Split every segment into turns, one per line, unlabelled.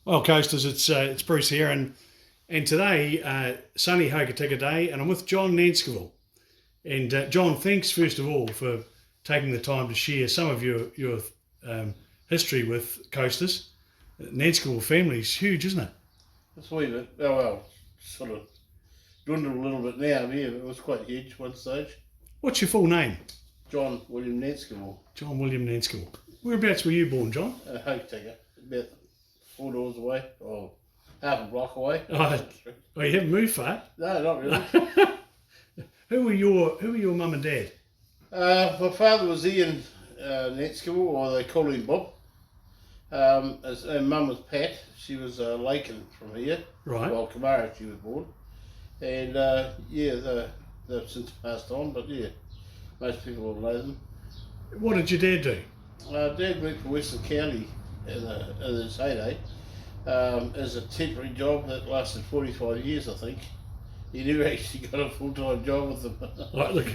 Well, Coasters, it's Bruce here, and today, sunny Hokitika Day, and I'm with John Nancekivell. And John, thanks first of all for taking the time to share some of your history with Coasters. Nancekivell family is huge, isn't it?
It's a wee bit, oh well, sort of dwindled a little bit now, yeah, it was quite huge one stage.
What's your full name?
John William Nancekivell.
John William Nancekivell. Whereabouts were you born, John?
Hokitika, about 4 doors away, or half a block away.
Oh, you haven't moved far.
No, not really.
Who were your mum and dad?
My father was Ian Nancekivell, or they call him Bob. And mum was Pat. She was Laken from here.
Right.
Well, Kamara she was born. And they've since passed on, but yeah, most people will know them.
What did your dad do?
Dad worked for Western County in his heyday as a temporary job that lasted 45 years, I think. He never actually got a full-time job with them.
Right, look,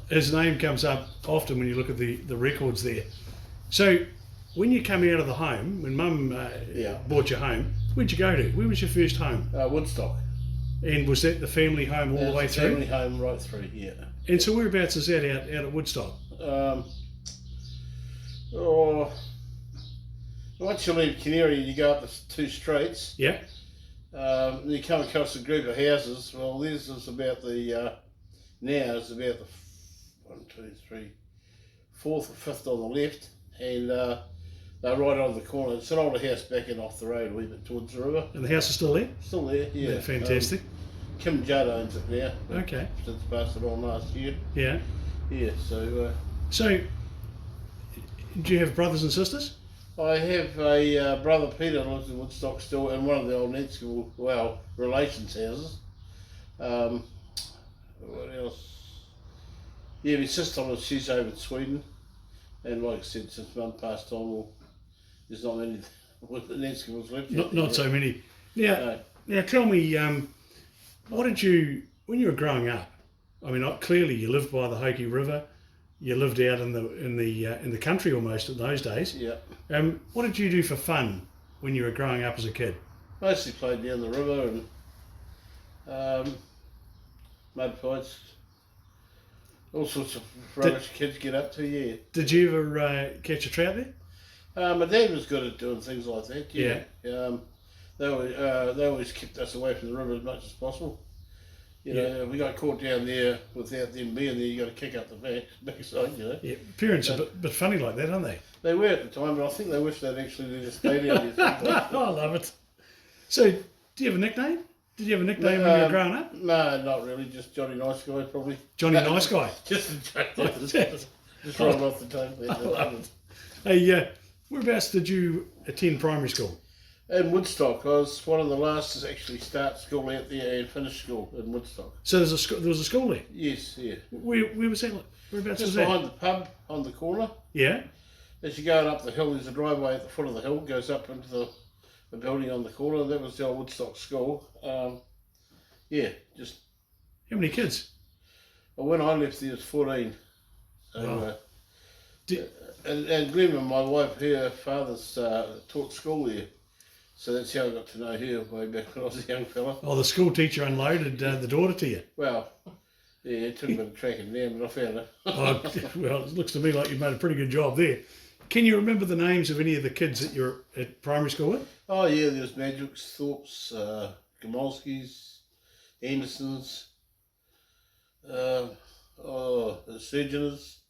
his name comes up often when you look at the records there. So, when you come out of the home, when Mum bought you home, where'd you go to? Where was your first home?
Woodstock.
And was that the family home all the way through?
Family home right through, yeah.
And so whereabouts is that out at Woodstock?
Once you leave Canary and you go up the 2 streets,
yeah.
And you come across a group of houses. Well, this is about the now is about the 1, 2, 3, 4th or 5th on the left, and they're right on the corner. It's an older house backing off the road a wee bit towards the river.
And the house is still there?
Still there, yeah.
Fantastic.
Kim Judd owns it now.
Okay.
Since passed it on last year.
Yeah.
Yeah.
So, do you have brothers and sisters?
I have a brother Peter lives in Woodstock still, in one of the old Nancekivell, relations houses. What else? Yeah, my sister, she's over in Sweden, and like I said, since Mum passed on, well, there's not many Nancekivell's left.
Not so many. Now, tell me, what did you, when you were growing up? I mean, clearly you lived by the Hoki River. You lived out in the country almost in those days.
Yeah.
What did you do for fun when you were growing up as a kid?
Mostly played down the river and mud fights. All sorts of rubbish kids get up to, yeah.
Did you ever catch a trout there?
My dad was good at doing things like that, yeah. They always kept us away from the river as much as possible. You know, if we got caught down there without them being there, you got to kick up the backside, you know.
Yeah, parents are a bit funny like that, aren't they?
They were at the time, but I think they wish they'd actually let us stay down there.
I love it. So, do you have a nickname? Did you have a nickname when you were growing up?
No, not really. Just Johnny Nice Guy, probably.
Johnny Nice Guy?
Just rolled off the tongue.
I love it. Hey, whereabouts did you attend primary school?
In Woodstock. I was one of the last to actually start school out there and finish school in Woodstock.
So there was a school there?
Yes, yeah.
Where was that? Whereabouts was
Just
that?
behind the pub on the corner.
Yeah.
As you're going up the hill, there's a driveway at the foot of the hill, goes up into the building on the corner. That was the old Woodstock school. Just...
How many kids?
Well, when I left there, it was 14. So,
wow.
And Glenn, my wife, her father's taught school there. So that's how I got to know her way back when I was a young fella.
Oh, the school teacher unloaded the daughter to you?
Well, yeah, it took a bit of tracking down, but I found her.
Well, it looks to me like you've made a pretty good job there. Can you remember the names of any of the kids that you're at primary school with?
Oh, yeah, there's Madricks, Thorpes, Gamolskis, Andersons, the Surgeoners,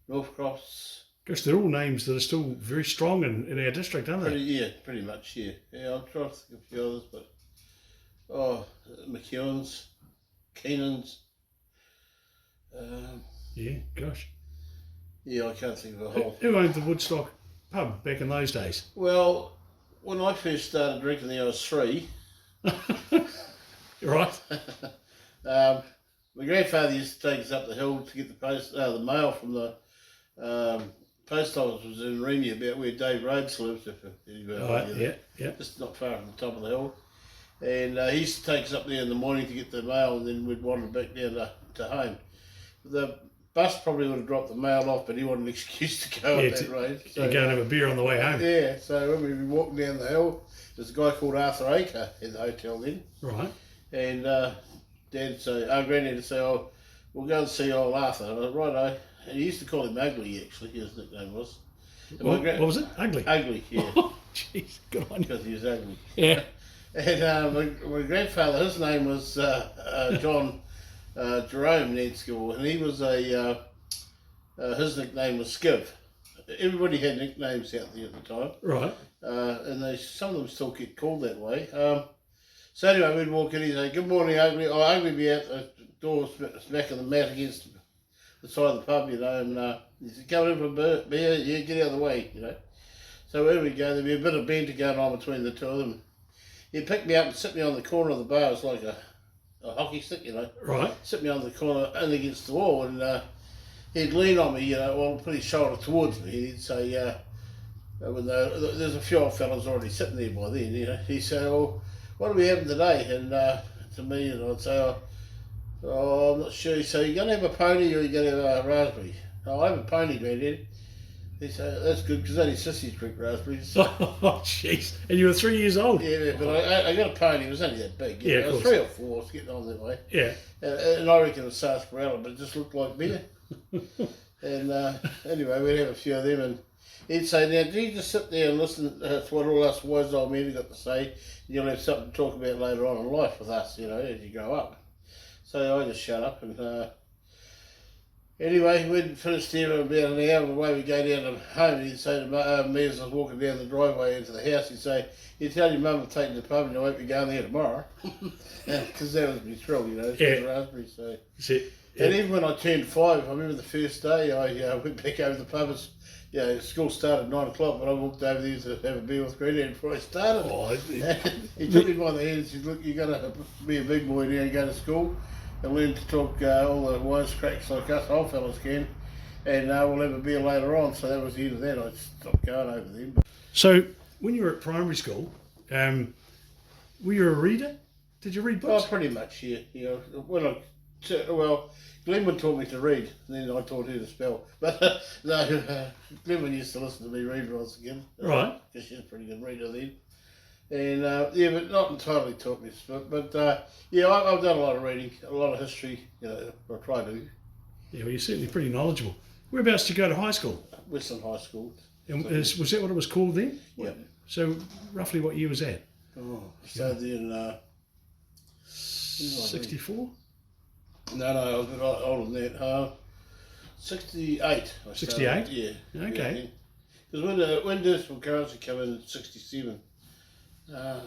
Northcrofts.
Gosh, they're all names that are still very strong in our district, aren't they?
Pretty much, yeah. Yeah, I'm trying to think of a few others, but... McEwens, Keenans.
Yeah, gosh.
Yeah, I can't think of a whole...
Who owned the Woodstock pub back in those days?
Well, when I first started drinking there, I was 3.
Right.
My grandfather used to take us up the hill to get the mail from the post office. Was in Remy, about where Dave Rhodes lived. Just not far from the top of the hill. And he used to take us up there in the morning to get the mail, and then we'd wander back down to home. bus probably would have dropped the mail off, but he wanted an excuse to go up that road.
So you go and have a beer on the way home.
Yeah, so when we were walking down the hill, there's a guy called Arthur Acre at the hotel then.
Right.
And Dad say, Granddad would say, oh, we'll go and see old Arthur. And I was, righto. And he used to call him Ugly, actually, his nickname was.
What was it? Ugly?
Ugly, yeah.
Oh, jeez, good on you.
Because he was ugly.
Yeah.
And my grandfather, his name was John Jerome Nancekivell, and he was his nickname was Skiv. Everybody had nicknames out there at the time.
Right.
And some of them still get called that way. So anyway, we'd walk in, he'd say, good morning, Ugly. Oh, Ugly be out the door, smacking the mat against the side of the pub, you know, and he said, coming in for a beer, yeah, get out of the way, you know. So where we go, there'd be a bit of banter going on between the two of them. He'd pick me up and sit me on the corner of the bar. It's like a hockey stick, you know.
Right.
Sit me on the corner and against the wall, and he'd lean on me, you know, well, put his shoulder towards me. He'd say, there's a few old fellas already sitting there by then, you know. He'd say, well, what are we having today? And to me, and I'd say, oh, I'm not sure. He'd say, you going to have a pony or you going to have a raspberry? Oh, I have a pony, Granddad. He said, that's good, because only sissies drink raspberries.
Oh, jeez. And you were 3 years old?
Yeah, but I got a pony. It was only that big.
Yeah,
it was 3 or 4. I was getting on that way.
Yeah.
And I reckon it was sarsaparilla, but it just looked like beer. And anyway, we'd have a few of them, and he'd say, now, do you just sit there and listen to what all us wise old men have got to say, and you'll have something to talk about later on in life with us, you know, as you grow up. So I just shut up, and anyway, we'd finished there in about an hour, and away we go down to home. He'd say to me as I was walking down the driveway into the house, he'd say, you tell your mum to take the pub and you won't be going there tomorrow. Because that was my thrill, you know,
yeah.
raspberry. So.
That's it. Yeah.
And even when I turned 5, I remember the first day I went back over to the pub. You know, school started at 9 o'clock, but I walked over there to have a beer with Granddad before I started.
Oh,
he took me by the hand and said, look, you're going to be a big boy now and go to school and learn to talk all the wisecracks like us old fellas can, and we'll have a beer later on. So that was the end of that. I stopped going over there.
So when you were at primary school, were you a reader? Did you read books?
Oh, pretty much, yeah. You know, Glenwood taught me to read, and then I taught her to spell. But no, Glenwood used to listen to me read when I was a kid.
Right.
Because she's a pretty good reader then. And yeah, but not entirely taught me to spell. But yeah, I've done a lot of reading, a lot of history. You know, I try to.
Yeah, well, you're certainly pretty knowledgeable. Whereabouts did you go to high school?
Western High School.
And was that what it was called then?
Yeah.
So roughly what year was that?
Oh, so then
64?
No, I was a bit older than that. 68.
68?
Yeah.
Okay.
Because when decimal currency came in 67. No,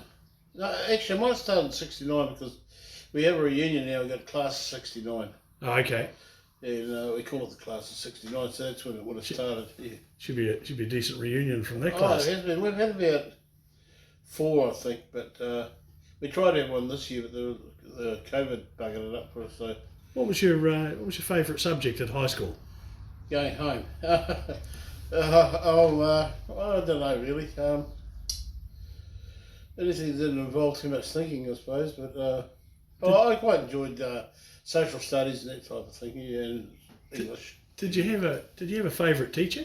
actually, I might have started in 69 because we have a reunion now. We've got class of 69.
Oh, okay.
And we call it the class of 69, so that's when it would have started. Yeah.
Should be a decent reunion from that
Oh,
class.
it has been. We've had about 4, I think, but we tried to have one this year, but the COVID buggered it up for us. So
What was your favourite subject at high school?
going home. I don't know really. Anything that didn't involve too much thinking, I suppose. But I quite enjoyed social studies and that type of thing, yeah, and English.
Did you have a favourite teacher?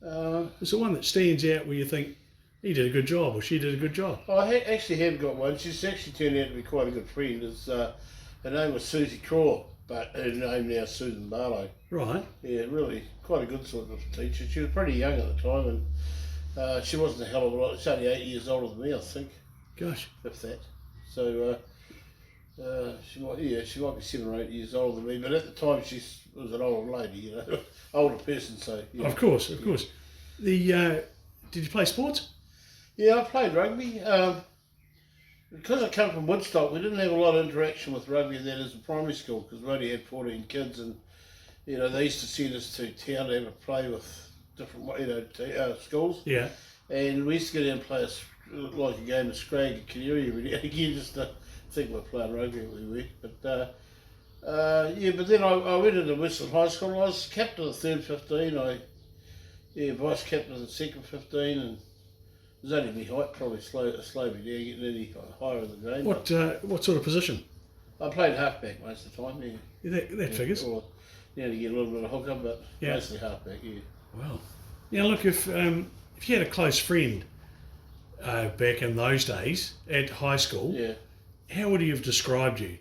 Was there one that stands out where you think he did a good job or she did a good job?
I actually have got one. She's actually turned out to be quite a good friend. Her name was Susie Craw, but her name now is Susan Barlow.
Right.
Yeah, really quite a good sort of teacher. She was pretty young at the time, and she wasn't a hell of a lot. She's only 8 years older than me, I think.
Gosh.
If that. So she might be 7 or 8 years older than me, but at the time she was an older lady, you know, older person. So yeah.
Of course. Did you play sports?
Yeah, I played rugby. Because I come from Woodstock, we didn't have a lot of interaction with rugby and that as a primary school because we only had 14 kids, and you know they used to send us to town to have a play with different schools.
Yeah.
And we used to go down and play like a game of Scrag and Canary every now and again just to think we're playing rugby every week. But but then I went into Western High School. I was captain of the third 15. Vice captain of the second 15, and it was only my height probably slowed me down getting any higher in the game.
What sort of position?
I played halfback most of the time. Yeah.
That figures.
Or you get a little bit of hooker, but
Yeah.
mostly halfback. Yeah.
Well, now look, if you had a close friend back in those days at high school,
Yeah.
how would he have described you?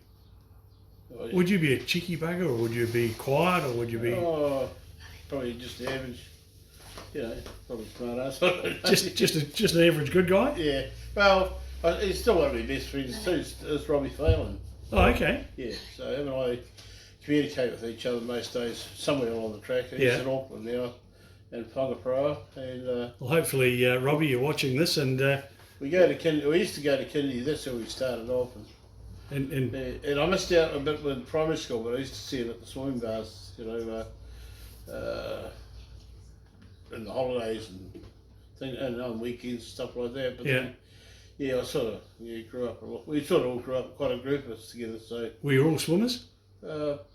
Oh, yeah.
Would you be a cheeky bugger, or would you be quiet, or would you be
Probably just the average. Probably smart ass.
just an average good guy?
Yeah. Well, he's still one of my best friends too. It's Robbie Phelan.
Oh, okay.
Yeah. So him and I communicate with each other most days somewhere along the track. He's in Auckland now, and Whangaparoa, and
Well, hopefully, Robbie, you're watching this, and
we go to we used to go to Kennedy. That's where we started off. And I missed out a bit with primary school, but I used to see him at the swimming bars, in the holidays and on weekends, stuff like that. But then, I sort of grew up a lot. We sort of all grew up, quite a group of us together. So
were you all swimmers?
but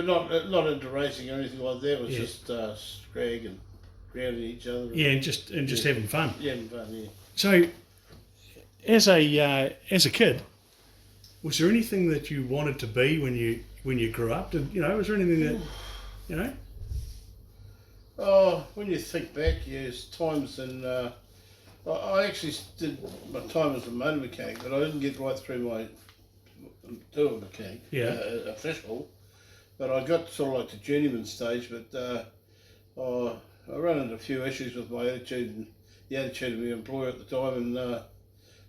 not into racing or anything like that. It was just scrag and grounding each other.
And just having fun.
Yeah, having fun. Yeah.
So, as a kid, was there anything that you wanted to be when you grew up? Was there anything that
Oh, when you think back, yes, times and I actually did my time as a motor mechanic, but I didn't get right through my tour mechanic official. But I got sort of like the journeyman stage. But I ran into a few issues with my attitude and the attitude of my employer at the time, and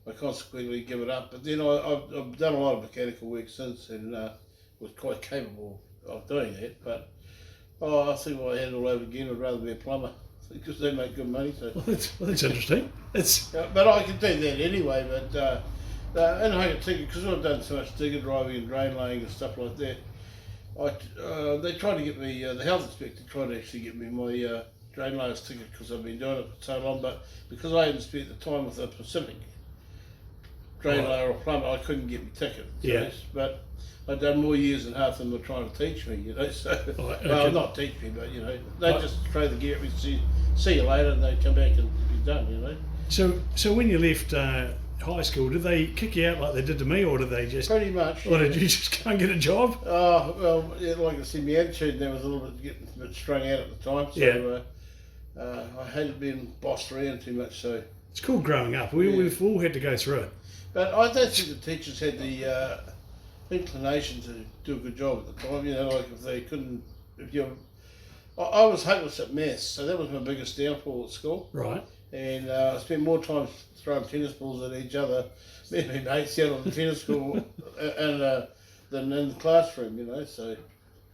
I consequently give it up. But then I've done a lot of mechanical work since, and was quite capable of doing that. But I think if I had it all over again, I'd rather be a plumber because they make good money. So.
Well, that's interesting.
But I could do that anyway. But in Hokitika, because I've done so much digger driving and drain laying and stuff like that, they tried to get me. The health inspector tried to actually get me my drain layers ticket because I've been doing it for so long. But because I hadn't spent the time with the Pacific drain layer or plumber, I couldn't get my ticket.
Yeah.
But I'd done more years than half of them were trying to teach me, So, well, not teach me, but they just throw the gear at me, see you later, and they'd come back and be done,
So when you left high school, did they kick you out like they did to me, or did they just
pretty much?
Or did you just go and get a job?
Oh well, like I said, my attitude there was a little bit getting a bit strung out at the time, so I hadn't been bossed around too much. So
it's cool growing up. We've all had to go through it.
But I don't think the teachers had the inclination to do a good job at the time. Like if they couldn't, I was hopeless at maths, so that was my biggest downfall at school.
Right.
And I spent more time throwing tennis balls at each other, me and my mates out on the tennis court, and than in the classroom.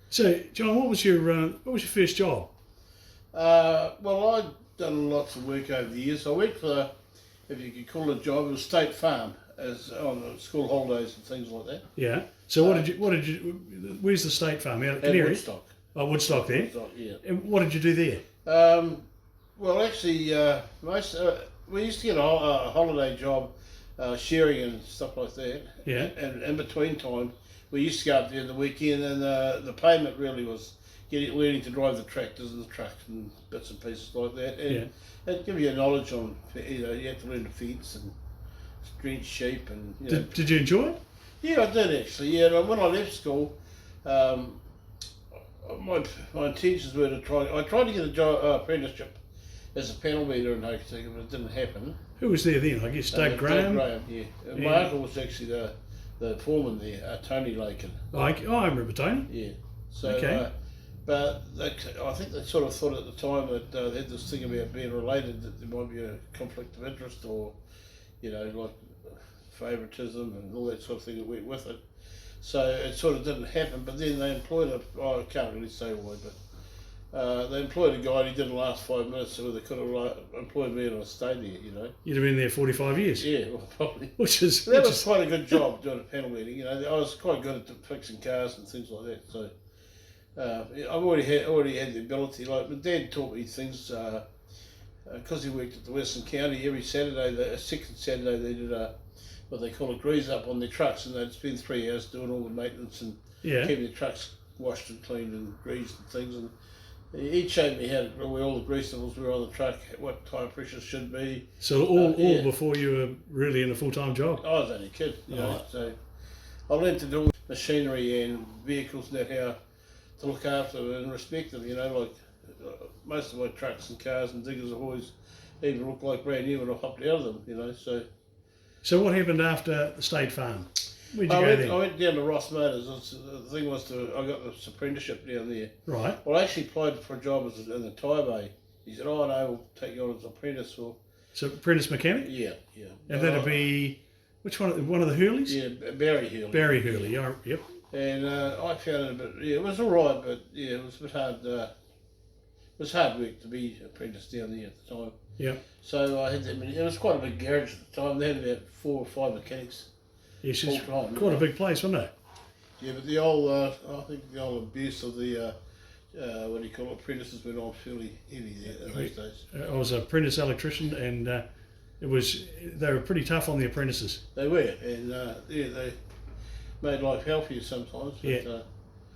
So
John, what was your first job?
Well, I'd done lots of work over the years. I worked for, if you could call it a job, it was State Farm, as on the school holidays and things like that.
Yeah. So what did you? Where's the State Farm? Out at Canary?
Woodstock.
Oh, Woodstock there.
Woodstock, yeah.
And what did you do there?
Well, actually, we used to get a holiday job, shearing and stuff like that.
Yeah.
And in between time, we used to go up there the weekend, and the payment really was learning to drive the tractors and the trucks and bits and pieces like that. And it'd give you a knowledge on, you have to learn to fence and drench sheep and.
Did you enjoy it?
Yeah, I did actually. Yeah, and when I left school, my intentions were to try. I tried to get a job, apprenticeship as a panel beater in Hokitika, but it didn't happen.
Who was there then? I guess Doug Graham.
Doug Graham, yeah. My uncle was actually the foreman there, Tony Lakin.
I remember Tony.
Yeah. So, but I think they sort of thought at the time that they had this thing about being related, that there might be a conflict of interest or, like favouritism and all that sort of thing that went with it. So it sort of didn't happen. But then they employed I can't really say why, but they employed a guy and he didn't last 5 minutes, so they could have employed me and I stayed there, You'd
have been there 45 years.
Yeah, well, probably.
That
was quite a good job doing a panel beating. I was quite good at fixing cars and things like that. So I've already had the ability. Like my dad taught me things because he worked at the Western County. Every Saturday, second Saturday, they did what they call a grease up on their trucks, and they'd spend 3 hours doing all the maintenance and keeping the trucks washed and cleaned and greased and things. And he showed me where all the grease levels were on the truck, what tire pressure should be.
So all before you were really in a full-time job?
I was only a kid, So I learned to do machinery and vehicles and how to look after and respect them. You know, like most of my trucks and cars and diggers have always even looked like brand new when I hopped out of them. You know, so.
So what happened after the State Farm? Where'd you
I
go
went,
then?
I went down to Ross Motors. The thing was I got this apprenticeship down there.
Right.
Well, I actually applied for a job in the tyre bay. He said, "Oh no, we'll take you on as apprentice." Well,
So apprentice mechanic?
yeah.
And that'd be, which one? One of the Hurleys?
Yeah, Barry Hill.
Barry Hurley, yep.
And I found it a bit. Yeah, it was all right, but yeah, it was a bit hard. It was hard work to be apprentice down there at the time.
Yeah.
So I had that many. It was quite a big garage at the time. They had about 4 or 5 mechanics.
Yes, it's
full time,
quite a big place, wasn't it?
Yeah, but the old, I think the old abuse of the, what do you call it, apprentices went on fairly heavy there in those days.
I was an apprentice electrician, and they were pretty tough on the apprentices.
They were, and they made life healthier sometimes. But,
Yeah.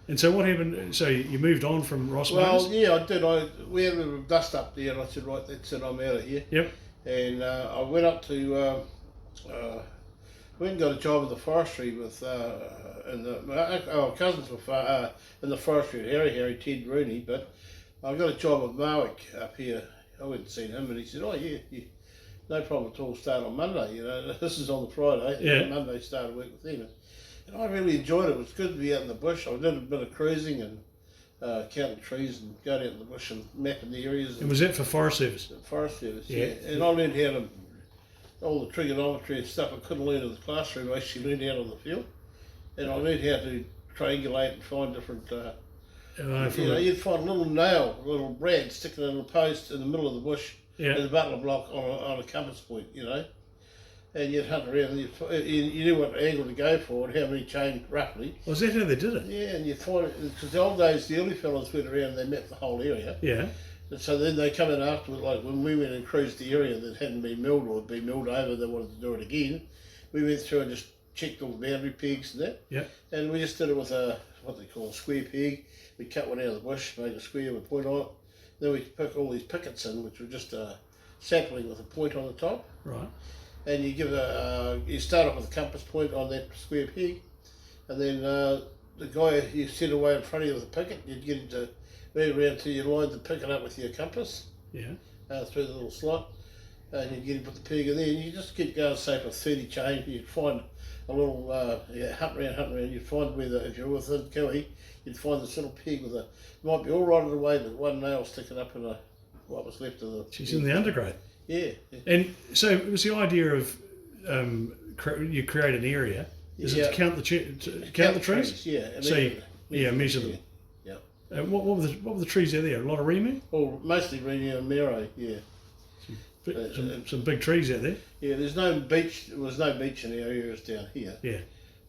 And so what happened? So you moved on from Ross
well,
Motors?
yeah, I did. We had a bit of dust up there, and I said, right, that's it, I'm out of here.
Yep.
And I went up to, went and got a job in the forestry with, our cousins were in the forestry at Harry, Ted Rooney, but I got a job with Marwick up here. I went and seen him, and he said, "Oh yeah, no problem at all. Start on Monday. You know, this is on the Friday.
Yeah.
And Monday started work with him, and I really enjoyed it. It was good to be out in the bush. I did a bit of cruising and counting trees and going out in the bush and mapping the areas.
And was that for Forest Service?
Forest Service,
Yeah.
And I learned how to all the trigonometry and stuff I couldn't learn in the classroom. I actually learned out on the field, and I learned how to triangulate and find different. You'd find a little nail, a little brad sticking in a post in the middle of the bush,
Yeah.
with a butler block on a compass point, you know, and you'd hunt around. And you knew what angle to go for and how many chain roughly.
Was that how they did it?
Yeah, and you'd find it because the old days the early fellas went around and they mapped the whole area.
Yeah.
And so then they come in afterwards, like when we went and cruised the area that hadn't been milled or had been milled over, they wanted to do it again. We went through and just checked all the boundary pegs and that.
Yeah.
And we just did it with what they call a square peg. We cut one out of the bush, made a square with a point on it. Then we pick all these pickets in, which were just a sapling with a point on the top.
Right.
And you give you start off with a compass point on that square peg, and then the guy you set away in front of you with a picket, you'd get him to move around till you lined the picket up with your compass.
Yeah.
Through the little slot, and you'd get him put the peg in there, and you just keep going, say for 30 chain, you'd find a little hunt around, you'd find where if you're within Kiwi, you'd find this little peg with might be all right the way, but one nail sticking up in what was left of the.
She's in the undergrowth.
Yeah.
And so it was the idea of you create an area. Is it to count the trees?
Yeah.
So measure them.
Yeah.
What were the trees out there? A lot of rimu?
Well, mostly Renu and Mero, yeah.
Some big trees out there.
Yeah, there's no beach. There was no beach in the areas down here.
Yeah.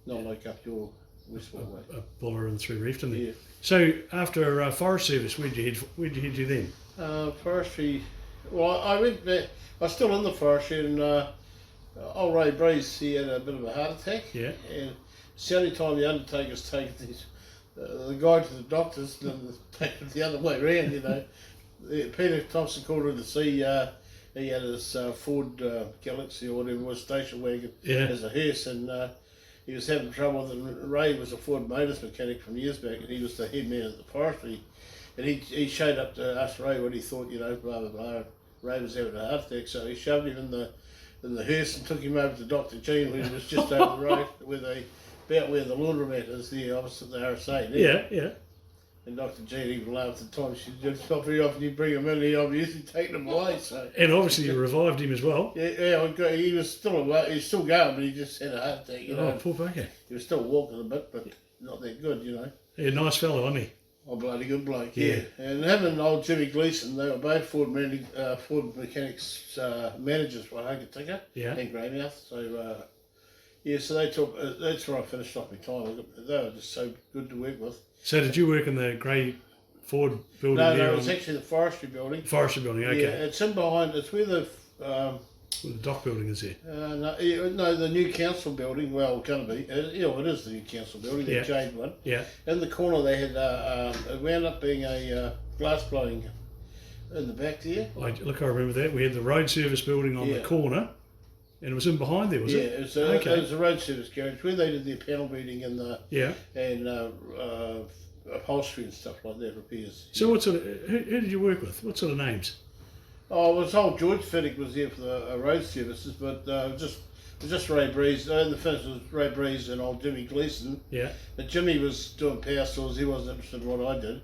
Not like up your Westport way.
A Buller and through Reefton there.
Yeah.
So after Forest Service, where'd you head to then?
Forestry. Well, I went back. I was still in the forestry, and old Ray Breeze, he had a bit of a heart attack.
Yeah.
And it's the only time the undertakers take the guy to the doctors and take it the other way around, you know. Peter Thompson called in to see, he had his Ford Galaxy or whatever it was, station wagon as a hearse, and he was having trouble with it. And Ray was a Ford Motors mechanic from years back, and he was the head man at the forestry. And he showed up to ask Ray what he thought, you know, blah, blah, blah. Ray was having a heart attack, so he shoved him in the hearse and took him over to Dr. Jean, who was just over the road, about where the laundromat is there, opposite the RSA. There.
Yeah.
And Dr. Jean even laughed at the time. She said, "It's not very often you bring him in here. I'm usually taking him away." So.
And obviously you revived him as well.
Yeah. He was still awake. He's still going, but he just had a heart attack. You know.
Poor bugger.
He was still walking a bit, but not that good, you know.
Yeah, nice fellow, wasn't he?
Oh, bloody good bloke. Yeah. And him and old Jimmy Gleeson, they were both Ford Mechanics managers for Hokitika and Greymouth. So. So they took. That's where I finished off my time. They were just so good to work with.
So did you work in the grey Ford building?
No, it was actually the forestry building.
Forestry building, okay.
Yeah, it's in behind. It's where the.
Well, the dock building is there.
No, the new council building. Well, going to be. It is the new council building. They changed one.
Yeah.
In the corner, they had. It wound up being a glass blowing in the back there.
I remember that. We had the road service building on the corner. And it was in behind there, was it?
Yeah, it was a road service garage where they did their panel beating and upholstery and stuff like that, repairs.
So what sort of, who did you work with? What sort of names?
Oh, I was told George Fiddick was there for the road services, but it was just Ray Breeze. The first was Ray Breeze and old Jimmy Gleeson.
Yeah.
But Jimmy was doing power stores, he wasn't interested in what I did.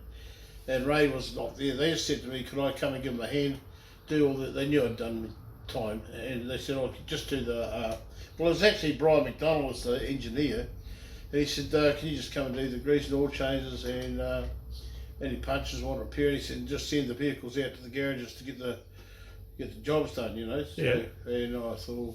And Ray was not there. They just said to me, could I come and give them a hand, do all that? They knew I'd done time. And they said, I could just do the, well, it was actually Brian McDonald was the engineer. And he said, can you just come and do the grease and oil changes and any punches want repair? He said, just send the vehicles out to the garages to get the jobs done, you know. So,
yeah.
And I thought, well,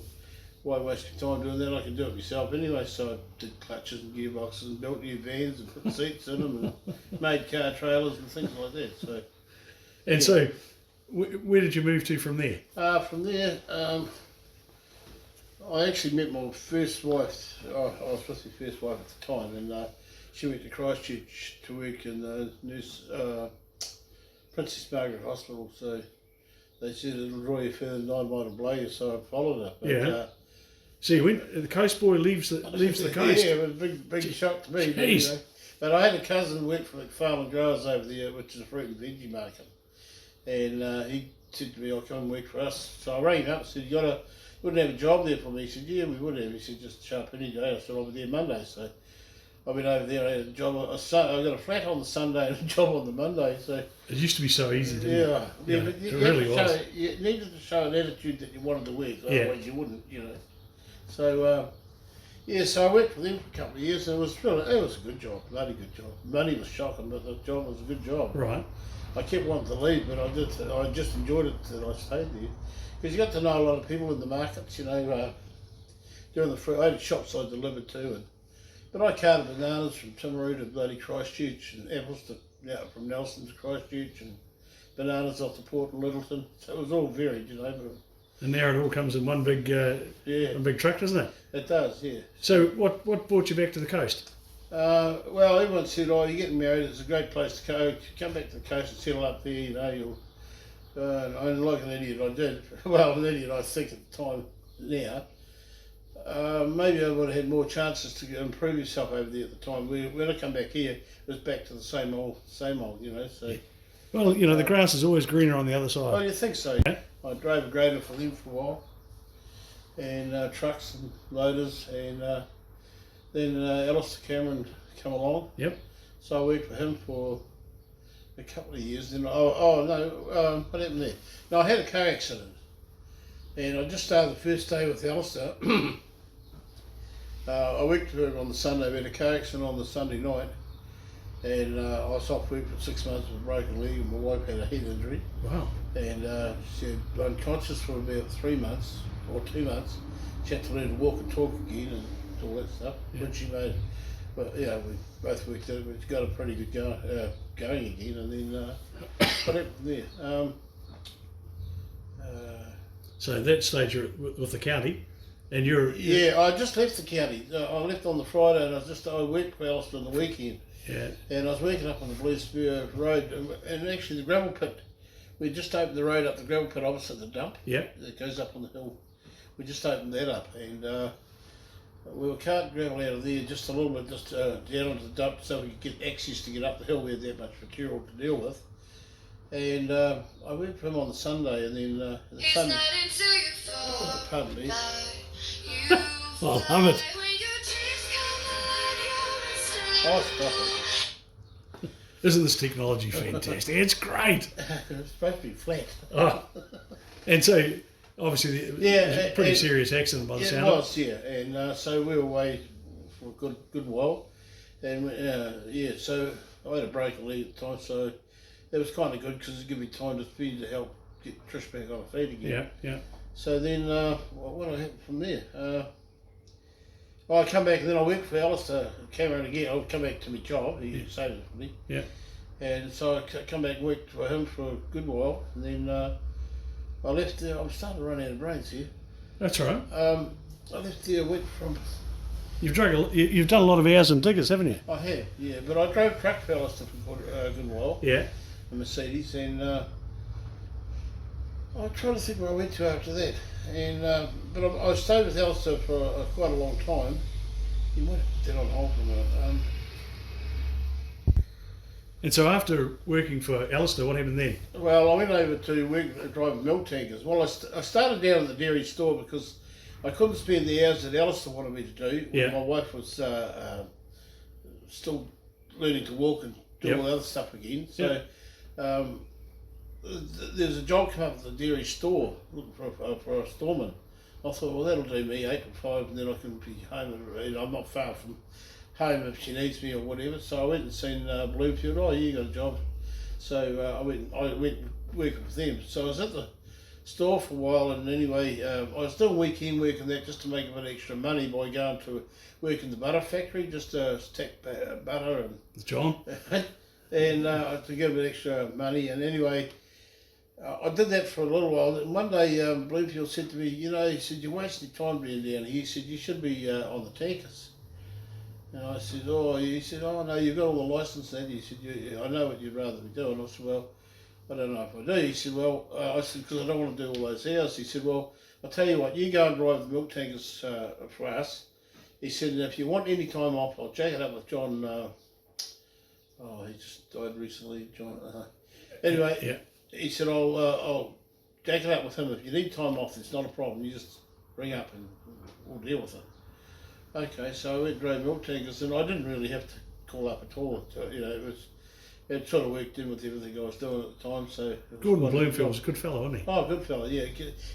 why waste your time doing that? I can do it myself anyway. So I did clutches and gearboxes and built new vans and put seats in them and made car trailers and things like that. So.
And so, where did you move to from there?
From there, I actually met my first wife. I was with my first wife at the time, and she went to Christchurch to work in the Princess Margaret Hospital. So they said it'll draw you further than I might have blow you, so I followed her. But,
yeah. So you went, the coast boy leaves the coast.
Yeah, it was a big shock to me.
Jeez.
You know. But I had a cousin who worked for McFarlane Growers over there, which is a fruit and veggie market. And he said to me, I'll come and work for us. So I rang him up and said, you wouldn't have a job there for me? He said, yeah, we would have. He said, just show up any day. I said, I'll be there Monday. So I went over there, I had a job. I got a flat on the Sunday and a job on the Monday. So
it used to be so easy, didn't it?
Yeah,
But
it
really was.
You needed to show an attitude that you wanted to work, otherwise you wouldn't, you know. So, so I worked for them for a couple of years, and it was a good job, bloody good job. Money was shocking, but the job was a good job.
Right.
I kept wanting to leave, but I just enjoyed it that I stayed there. Because you got to know a lot of people in the markets, you know, doing the fruit. I had shops I delivered to, but I carted bananas from Timaru to bloody Christchurch, and apples from Nelson to Christchurch, and bananas off the port in Littleton. So it was all varied, you know.
And now it all comes in one big truck, doesn't it?
It does, yeah.
So what brought you back to the coast?
Well, everyone said, you're getting married, it's a great place to go. Come back to the coast and settle up there, you know. And like an idiot I did. Well, an idiot I think at the time now. Maybe I would have had more chances to improve yourself over there at the time. When I come back here, it was back to the same old, you know. So.
Well, you know, the grass is always greener on the other side.
Oh, you think so?
Yeah.
I drove a grader for them for a while, and trucks and loaders, and then Alistair Cameron come along.
Yep.
So I worked for him for a couple of years. Then what happened there? No, I had a car accident, and I just started the first day with Alistair. I worked for him on the Sunday. We had a car accident on the Sunday night. And I was off work for 6 months with a broken leg, and my wife had a head injury.
Wow.
And she was unconscious for about 3 months or 2 months. She had to learn to walk and talk again and all that stuff, which she made. But yeah, we both worked at it. We've got a pretty good going again, and then what happened there?
So at that stage you're with the county, and you're...
Yeah, I just left the county. I left on the Friday, and I worked for Alistair on the weekend.
Yeah.
And I was working up on the Blue Spur Road, and actually the gravel pit, we just opened the road up, the gravel pit opposite the dump.
Yeah.
That goes up on the hill. We just opened that up, and we were carting gravel out of there just a little bit, just down onto the dump, so we could get access to get up the hill. We had that much material to deal with. And I worked for him on the Sunday, and then the Sunday. Pardon me.
I love it.
Oh, stop it.
Isn't this technology fantastic? It's great.
It's supposed to be flat.
Oh. And so, obviously, a pretty serious accident by the sound of it.
It was, yeah. And so we were away for a good while. And so I had a broken leg at the time, so it was kind of good because it gave me time to help get Trish back on her feet again.
Yeah.
So then, what happened from there? I come back and then I worked for Alistair Cameron again. I would come back to my job. He saved it for me.
Yeah.
And so I come back and worked for him for a good while. And then I left there. I'm starting to run out of brains here.
That's all right.
I left there, went from...
You've done a lot of hours and diggers, haven't you?
I have, yeah. But I drove truck for Alistair for a good while.
Yeah.
A Mercedes. And I'm trying to think where I went to after that. And but I stayed with Alistair for quite a long time. You might have put that on hold for a minute.
And so after working for Alistair, what happened then?
Well, I went over to work driving milk tankers. Well, I started down at the dairy store because I couldn't spend the hours that Alistair wanted me to do.
Yeah.
My wife was still learning to walk and do all the other stuff again. So there's a job come up at the dairy store looking for a storeman. I thought, well, that'll do me 8 to 5, and then I can be home. And I'm not far from home if she needs me or whatever. So I went and seen Bloomfield. Oh, you got a job. So I went working with them. So I was at the store for a while, and anyway, I was doing weekend work and that just to make a bit of extra money by going to work in the butter factory, just to stack butter and
John?
and to get a bit extra money. And anyway, I did that for a little while. And one day, Bloomfield said to me, you know, he said, you're wasting time being down here. He said, you should be on the tankers. And I said, oh, he said, oh no, you've got all the licence then. He said, I know what you'd rather be doing. I said, well, I don't know if I do. He said, well, I said, because I don't want to do all those hours. He said, well, I'll tell you what, you go and drive the milk tankers for us. He said, and if you want any time off, I'll jack it up with John. He just died recently, John. Anyway, he said, I'll jack it up with him. If you need time off, it's not a problem. You just ring up and we'll deal with it. Okay, so I went and drove milk tankers, and I didn't really have to call up at all. You know, it sort of worked in with everything I was doing at the time. So
Gordon Bloomfield was a good fellow, wasn't he?
Oh, good fella, yeah.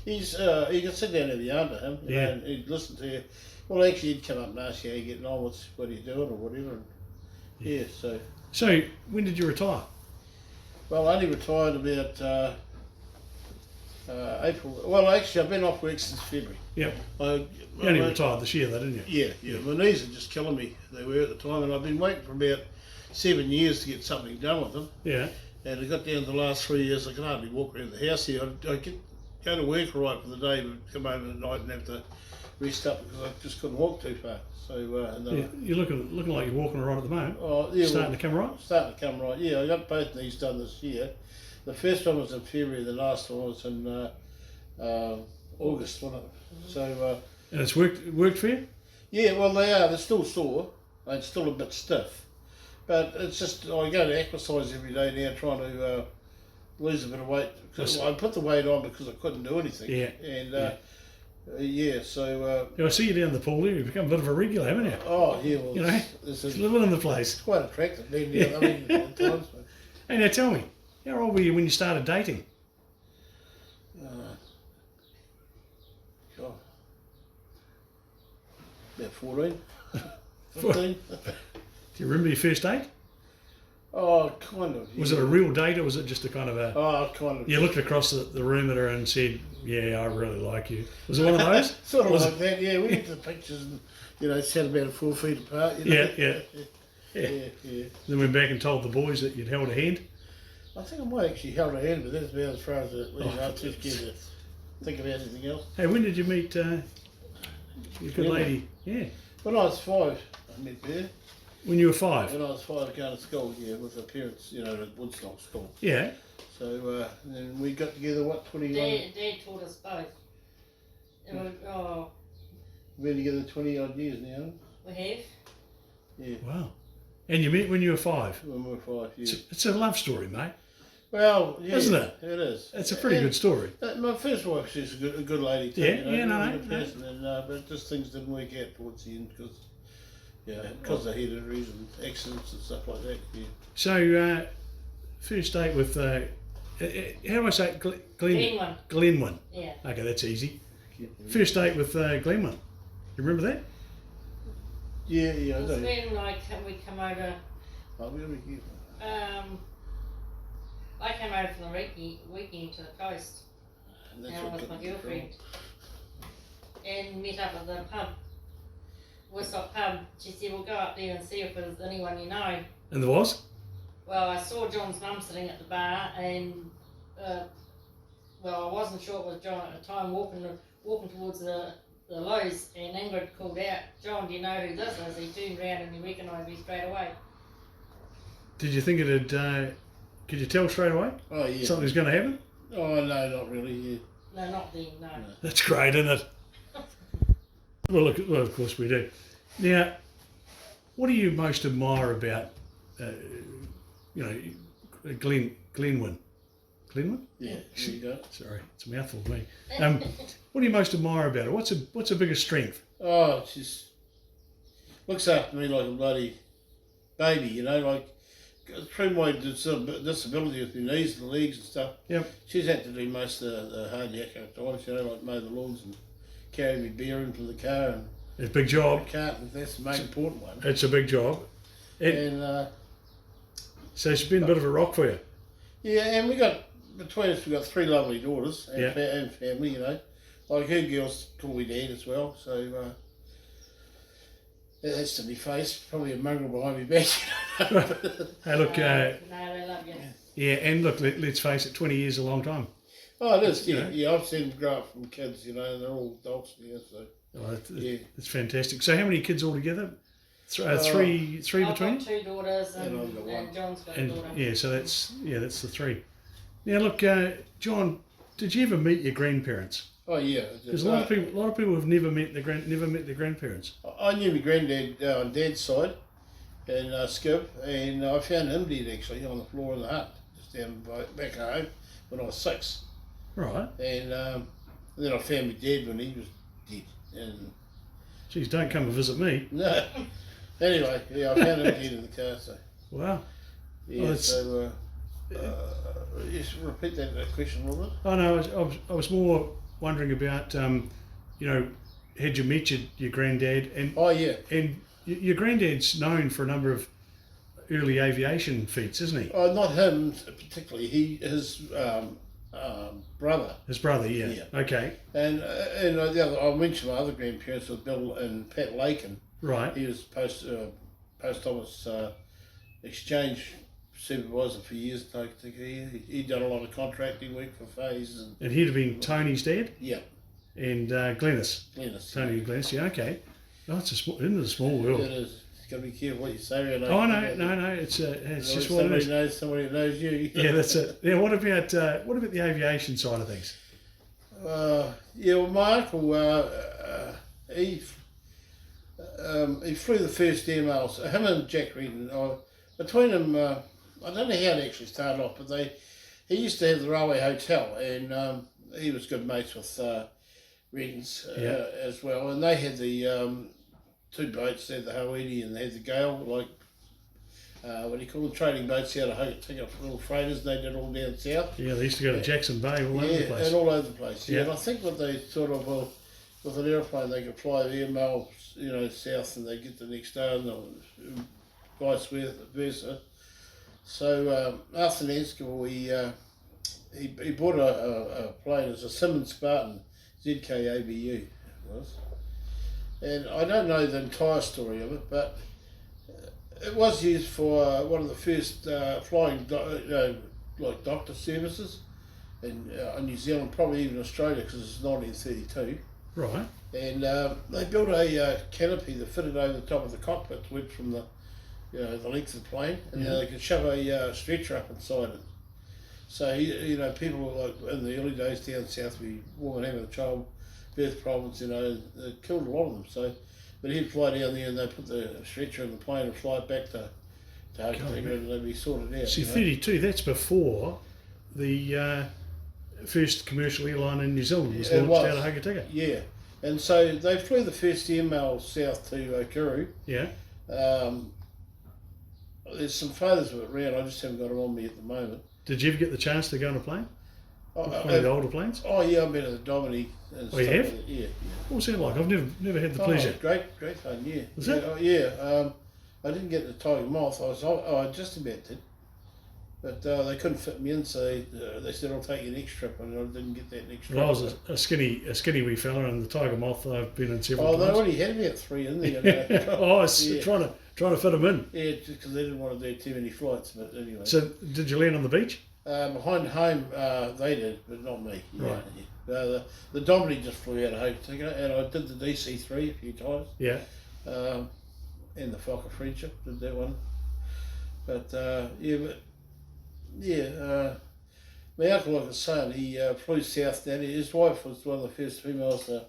He could sit down and have a yarn to him, you know, and he'd listen to you. Well, actually, he'd come up and ask you how you're getting on, what are you doing or whatever. And,
So when did you retire?
Well, I only retired about April. Well, actually, I've been off work since February.
Yep. You only retired this year, though, didn't you?
Yeah. My knees are just killing me. They were at the time, and I've been waiting for about 7 years to get something done with them.
Yeah.
And I got down to the last 3 years. I could hardly walk around the house here. I'd go to work all right for the day, but come home at night and have to rest up because I just couldn't walk too far. So
you're looking like you're walking all right at the moment.
Oh, yeah,
starting to come right.
Starting to come right. Yeah, I got both knees done this year. The first one was in February. The last one was in August, wasn't it? So.
And it's worked for you?
Yeah, well they are. They're still sore. They're still a bit stiff. But it's just, I go to exercise every day now trying to lose a bit of weight. Because I put the weight on because I couldn't do anything.
Yeah.
And so...
I see you down the pool there. You've become a bit of a regular, haven't you?
Oh, yeah. Well,
you know, it's living in the place.
It's quite attractive. I mean, at times. But,
hey, now tell me, how old were you when you started dating?
About 14, 15.
Do you remember your first date?
Oh, kind of. Yeah.
Was it a real date or was it just a kind of a...
Oh, kind of.
You looked across the room at her and said, yeah, I really like you. Was it one of those?
Sort of like that, yeah. We went to the pictures and, sat about 4 feet apart.
Yeah.
Yeah.
Then went back and told the boys that you'd held a hand?
I think I might actually held a hand, but that's about as far as it went. I was too scared to think about anything else.
Hey, when did you meet your good lady? Yeah.
When I was 5, I met her.
When you were 5?
When I was 5, going to school, with her parents, at Woodstock school.
Yeah.
So then we got together, 21?
Dad taught us both.
We've been together 20 odd years now.
We have.
Yeah.
Wow. And you met when you were 5?
When we were 5, yeah.
It's a love story, mate.
Well, yeah.
Isn't it?
It is.
It's a pretty good story.
My first wife, she's a good lady too.
No.
Person, but just things didn't work out towards the end because of hereditaries and accidents and stuff like that. Yeah.
So, first date with, how do I say it?
Glenwyn.
Glenwyn.
Yeah.
Okay, that's easy. First date with Glenwyn. You remember that?
Yeah, I
It was
do.
when we come over.
I'll be really careful.
I came over from the weekend to the coast.
And that's
And
what
with
got
my
me in
girlfriend. And met up at the pub. Woodstock pub. She said, we'll go up there and see if there's anyone you know.
And there was?
Well, I saw John's mum sitting at the bar and, I wasn't sure it was John at the time, walking towards the Lowe's, and Ingrid called out, John, do you know who this is? He turned round and he recognised me straight away.
Did you think it'd, could you tell straight away?
Oh, yeah.
Something was going to happen?
Oh, no, not really, yeah.
No, not then, no.
That's great, isn't it? Well, of course we do. Now, what do you most admire about you know, Glenwyn. Glenwyn?
Yeah, there you go.
Sorry, it's a mouthful for me. What do you most admire about her? What's her biggest strength?
Oh, she's looks after me like a bloody baby, you know, like through my disability with my knees and legs and stuff.
Yep.
She's had to do most of the hard yakka at times, you know, like mow the lawns and carry me beer into the car and
It's a big job.
that's the most important one.
It's a big job. So she's been a bit of a rock for you.
Yeah, and between us we got 3 lovely daughters and,
Yeah.
and family, you know. Like her girls call me dad as well, so that has to be faced. Probably a mongrel behind me back.
Hey, look,
No, they love you.
yeah, and look, let's face it, 20 years is a long time.
Oh, it is, yeah.
know?
Yeah, I've seen them grow up from kids, you know, and they're all adults now, so
Oh,
yeah.
it's fantastic. So how many kids altogether? Three
I've
between
got
you?
2 daughters
And I've got one.
and John's got a
And
daughter.
yeah, so that's the 3. Now look, John, did you ever meet your grandparents?
Oh yeah.
There's a lot of people have never met their grandparents.
I knew my granddad on Dad's side, and Skip, and I found him dead actually on the floor in the hut, just down back home when I was 6.
Right.
And then I found my dad when he was dead. And
Geez, don't come and visit me.
no, anyway, yeah, I found him dead in the car. So
Wow.
yeah,
Well,
so just repeat that question a little bit.
Oh no, I was more wondering about, you know, had you met your granddad and
Oh yeah.
your granddad's known for a number of early aviation feats, isn't he?
Oh, not him particularly. His brother.
His brother, yeah.
Yeah.
Okay.
And the other, I'll mention my other grandparents was Bill and Pat Lakin.
Right.
He was post office exchange supervisor for years. He'd done a lot of contracting work for Faze and
And he'd have been Tony's dad
yeah,
and Glennis.
Glennis.
Tony and Glennis, yeah, okay. Oh, isn't it a small world?
It is. You got to be careful what you say around.
Oh no, it's just what it
somebody
is.
knows somebody who knows you.
Yeah, that's it. Yeah, what about the aviation side of things?
Yeah, well, my uncle, he flew the first air mails. Him and Jack Reedon, between them, I don't know how it actually started off, but he used to have the Railway Hotel, and he was good mates with Reedon's as well, and they had the 2 boats. They had the Hoedi and they had the Gale, like what do you call them, trading boats out of Hokitika, little freighters. And they did all down south.
Yeah, they used to go to Jackson Bay all over the place.
and all over the place. Yeah,
Yeah.
and I think what they sort of with an aeroplane, they could fly the air mail, you know, south, and they get the next day, and vice versa. So after Nancekivell, he bought a plane. It was a Simmons Spartan ZKABU, it was. And I don't know the entire story of it, but it was used for one of the first flying, like doctor services in New Zealand, probably even Australia, because it's 1932.
Right.
And they built a canopy that fitted over the top of the cockpit, went from the length of the plane, and they could shove a stretcher up inside it. So people were like in the early days down south, we women having a childbirth problems, and it killed a lot of them. So, but he'd fly down there, and they put the stretcher in the plane and fly it back to Hokitika, and they'd be sorted out.
See, 32, that's before the first commercial airline in New Zealand was
It
launched
was.
out of Hokitika.
Yeah, and so they flew the first air mail south to Okuru.
Yeah.
There's some photos of it around. I just haven't got them on me at the moment.
Did you ever get the chance to go on a plane? One of the older planes?
Oh yeah, I've been at the Dominique. And
Oh, you
stuff
have?
like that. Yeah.
What was that like? I've never had the pleasure.
Great fun. Yeah.
Was
yeah,
it?
Yeah. I didn't get the tiger moth. I just about did, but they couldn't fit me in, so they said I'll take you next trip, and I didn't get that next trip.
Well, I was a skinny wee fella, and the tiger moth I've been in several
Oh, they
times.
already had about 3 in there.
Oh, I was
Yeah.
trying to fit them in.
Yeah, because they didn't want to do too many flights. But anyway.
So, did you land on the beach?
Behind home, they did, but not me. Yeah,
Right.
Yeah. The Dominique just flew out of Hokitika, and I did the DC3 a few times.
Yeah.
And the Fokker Friendship, did that one. But my uncle, like I was saying, he flew south down. His wife was one of the first females to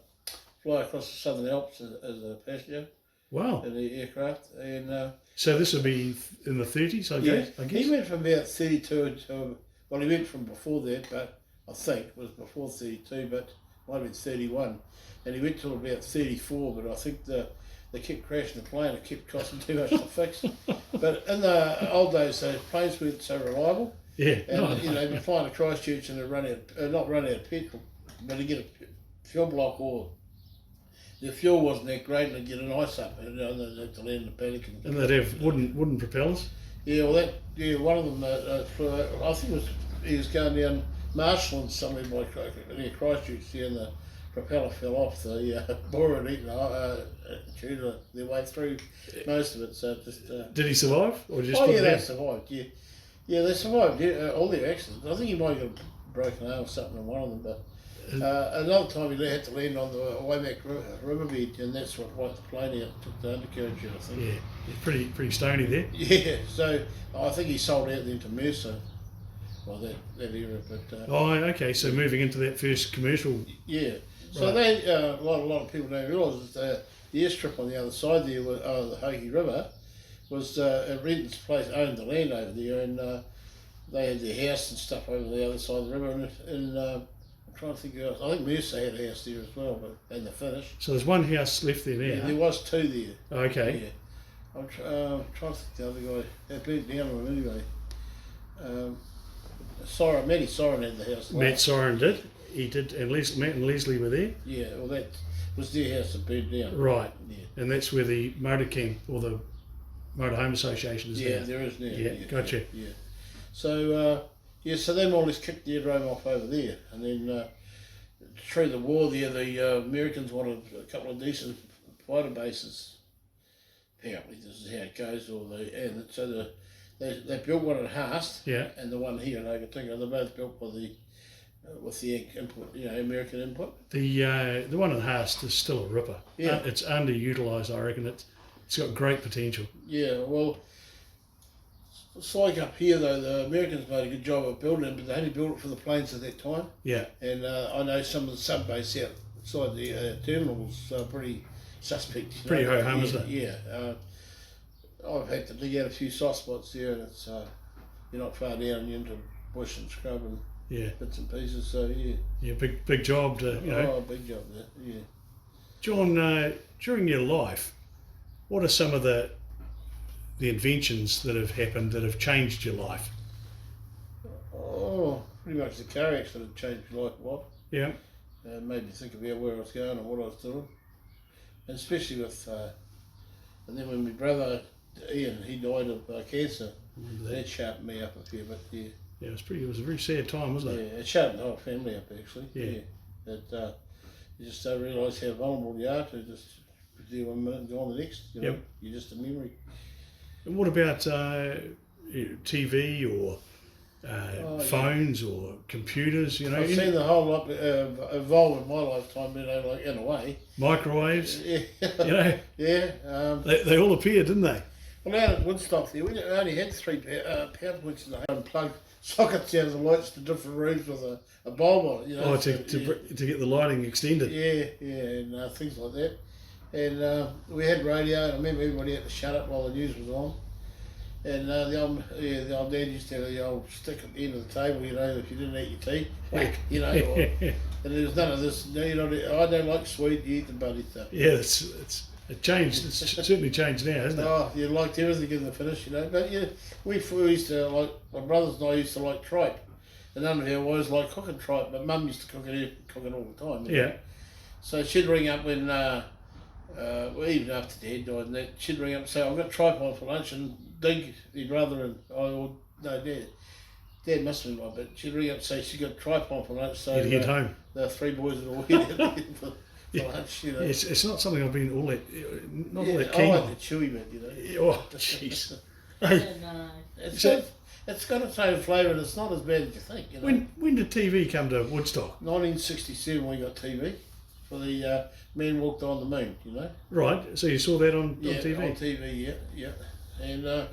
fly across the Southern Alps as a passenger.
Wow.
in the aircraft. And
So this would be in the 30s, I guess.
he went from about 32 to, well, he went from before that, but I think it was before 32, but might have been 31. And he went till about 34, but I think they kept crashing the plane. It kept costing too much to fix. But in the old days, those planes weren't so reliable.
Yeah.
And you'd be flying to Christchurch and they'd not run out of petrol, but they'd get a fuel block, or the fuel wasn't that great, and they'd get an ice up, and they'd have to land in the paddock.
And they'd have wooden propellers.
Yeah, well, one of them flew out, I think he was going down Marshall and somewhere near Christchurch there, and the propeller fell off. The borer had eaten their way through most of it, so it just...
Did he survive? Or just
they survived, yeah. Yeah, they survived all their accidents. I think he might have got a broken arm or something in one of them, but another time he had to land on the Waimak riverbed, and that's what wiped the plane out, took the undercarriage out, I think.
Yeah, it's pretty stony there.
Yeah, so I think he sold out then to Mercer, well, that era, but...
okay, so moving into that first commercial...
Yeah, so
right.
they, a lot of people don't realise that the airstrip on the other side there, the Hoki River, was Renton's place owned the land over there, and they had their house and stuff over the other side of the river, and I'm trying to think who else. I think Mercer had a house there as well, but and the finish.
So there's one house left there now.
Yeah, there was two there.
Okay.
Yeah. I'm trying to think the other guy. They burnt down on him anyway. Matty Soren had the house.
Matt Soren did. He did, and Matt and Leslie were there.
Yeah, well that was their house that burnt down.
Right.
Yeah.
And that's where the motor camp or the Motorhome Association is now.
Yeah, there is now.
Yeah, gotcha.
Yeah. So so they more or less kicked the aerodrome off over there, and then through the war there, the Americans wanted a couple of decent fighter bases. Apparently, this is how it goes. They built one at Haast,
Yeah.
and the one here in Hokitika. They're both built with the input, American input.
The one in Haast is still a ripper.
Yeah.
It's underutilised, I reckon. It's got great potential.
Yeah, well, it's like up here though. The Americans made a good job of building it, but they only built it for the planes at that time.
Yeah.
And I know some of the sub base outside the terminals are pretty suspect.
Pretty ho-hum, isn't it?
Yeah. I've had to dig out a few soft spots there, and it's you're not far down and you're into bush and scrub and bits and pieces. So yeah.
Yeah, big job to
Oh, big job there. Yeah.
John, during your life, what are some of the inventions that have happened that have changed your life?
Oh, pretty much the car accident changed my life a lot.
Yeah.
Made me think about where I was going and what I was doing, and especially with. And then when my brother Ian, he died of cancer, that sharpened me up a fair bit. Yeah.
Yeah, it was a very sad time, wasn't it?
Yeah, it sharpened the whole family up actually.
Yeah.
But you just don't realise how vulnerable you are to just do 1 minute and go on the next.
Yep.
You're just a memory.
And what about TV or phones or computers?
I've seen the whole lot evolve in my lifetime. Like in a way.
Microwaves.
Yeah. Yeah.
They all appeared, didn't they?
Well, out at Woodstock there, we only had 3 power points in the home, and plugged sockets out of the lights to different rooms with a bulb on it.
To get the lighting extended.
Yeah, and things like that. And we had radio, and I remember everybody had to shut up while the news was on. And the old dad used to have the old stick at the end of the table, if you didn't eat your tea, whack, and there was none of this. I don't like sweet, you eat the buddy stuff.
Yeah, it changed. It's certainly changed now, hasn't it?
Oh, you liked everything in the finish, But yeah, we used to like, my brothers and I used to like tripe, and none of our wives like cooking tripe, but Mum used to cook it all the time.
Yeah.
So she'd ring up when, even after Dad died, and that she'd ring up and say, "I've got tripe on for lunch," and Dig, my brother and I, or no, Dad must have been one, but she'd ring up and say she got tripe on for lunch. So
you'd head home.
The 3 boys would all head for lunch,
It's not something I've been all that keen
I
on.
like the chewy bit,
Oh, jeez.
It's got its own flavour, and it's not as bad as you think.
When did TV come to Woodstock?
1967 we got TV for the Man Walked on the Moon,
Right, so you saw that on TV?
On TV, yeah. And